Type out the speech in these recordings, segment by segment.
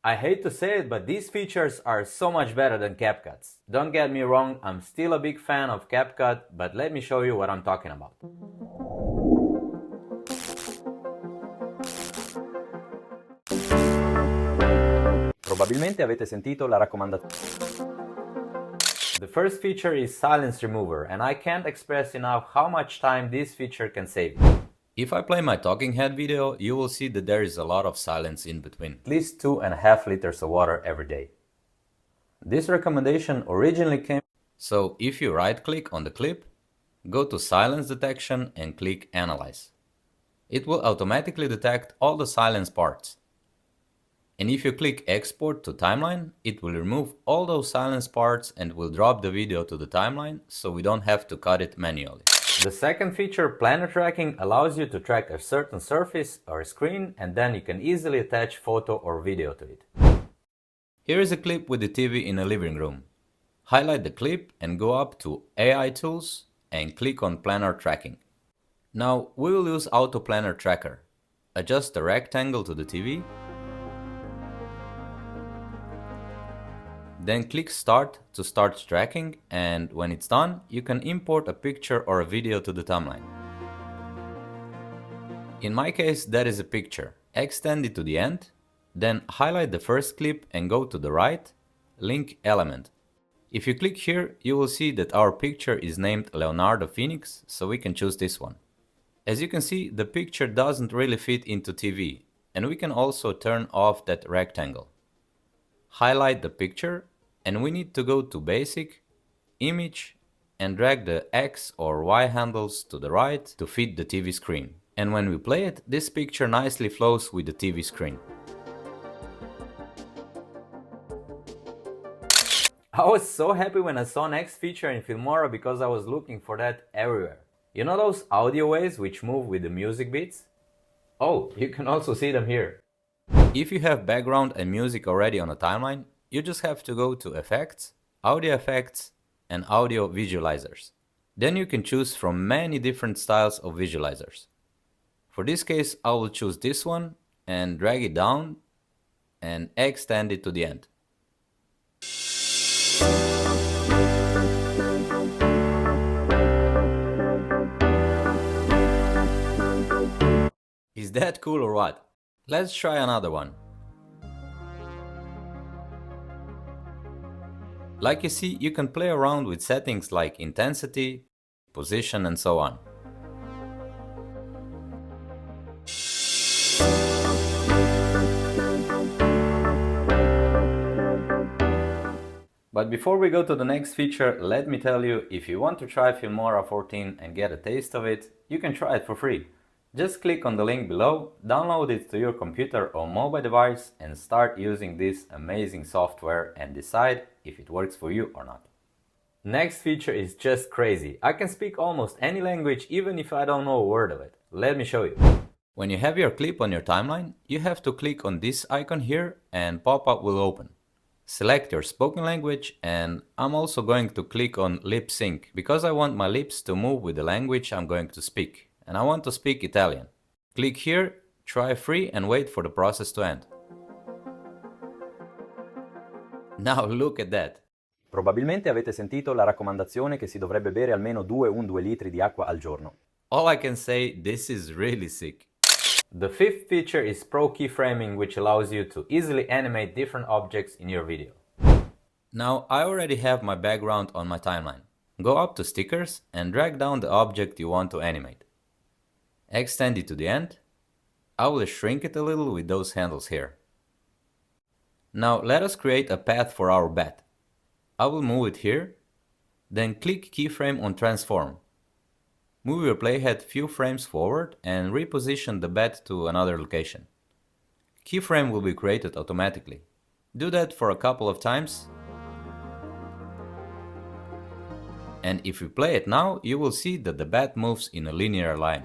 I hate to say it, but these features are so much better than CapCut's. Don't get me wrong, I'm still a big fan of CapCut, but let me show you what I'm talking about. Probabilmente avete sentito la raccomandazione. The first feature is Silence Remover, and I can't express enough how much time this feature can save. If I play my talking head video, you will see that there is a lot of silence in between. At least 2.5 liters of water every day. This recommendation originally came. So if you right click on the clip, go to Silence Detection and click Analyze. It will automatically detect all the silence parts. And if you click Export to Timeline, it will remove all those silence parts and will drop the video to the timeline, so we don't have to cut it manually. The second feature, Planar Tracking, allows you to track a certain surface or screen, and then you can easily attach photo or video to it. Here is a clip with the TV in a living room. Highlight the clip and go up to AI Tools and click on Planar Tracking. Now we will use Auto Planar Tracker. Adjust the rectangle to the TV. Then click Start to start tracking, and when it's done, you can import a picture or a video to the timeline. In my case, that is a picture. Extend it to the end, then highlight the first clip and go to the right, link element. If you click here, you will see that our picture is named Leonardo Phoenix, so we can choose this one. As you can see, the picture doesn't really fit into TV, and we can also turn off that rectangle. Highlight the picture, and we need to go to Basic, Image, and drag the X or Y handles to the right to fit the TV screen. And when we play it, this picture nicely flows with the TV screen. I was so happy when I saw next feature in Filmora because I was looking for that everywhere. You know those audio waves which move with the music beats? Oh, you can also see them here. If you have background and music already on a timeline, you just have to go to Effects, Audio Effects, and Audio Visualizers. Then you can choose from many different styles of visualizers. For this case, I will choose this one and drag it down and extend it to the end. Is that cool or what? Let's try another one. Like you see, you can play around with settings like intensity, position, and so on. But before we go to the next feature, let me tell you, if you want to try Filmora 14 and get a taste of it, you can try it for free. Just click on the link below, download it to your computer or mobile device and start using this amazing software and decide if it works for you or not. Next feature is just crazy. I can speak almost any language even if I don't know a word of it. Let me show you. When you have your clip on your timeline, you have to click on this icon here and pop-up will open. Select your spoken language, and I'm also going to click on lip sync because I want my lips to move with the language I'm going to speak. And I want to speak Italian. Click here, try free and wait for the process to end. Now look at that. Probabilmente avete sentito la raccomandazione che si dovrebbe bere almeno 2 litri di acqua al giorno. All I can say, this is really sick. The fifth feature is Pro Keyframing, which allows you to easily animate different objects in your video. Now I already have my background on my timeline. Go up to Stickers and drag down the object you want to animate. Extend it to the end. I will shrink it a little with those handles here. Now let us create a path for our bat. I will move it here, then click Keyframe on Transform. Move your playhead few frames forward and reposition the bat to another location. Keyframe will be created automatically. Do that for a couple of times. And if you play it now, you will see that the bat moves in a linear line.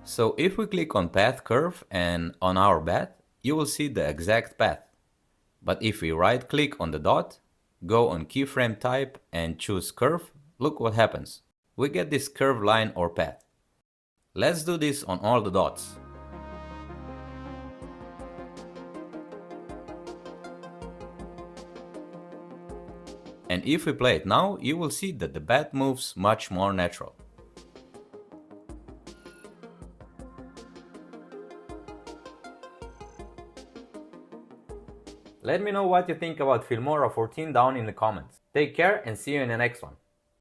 So if we click on Path Curve and on our bat, you will see the exact path. But if we right click on the dot, go on Keyframe Type and choose Curve, look what happens. we get this curved line or path. Let's do this on all the dots. And if we play it now, you will see that the bat moves much more natural. Let me know what you think about Filmora 14 down in the comments. Take care and see you in the next one.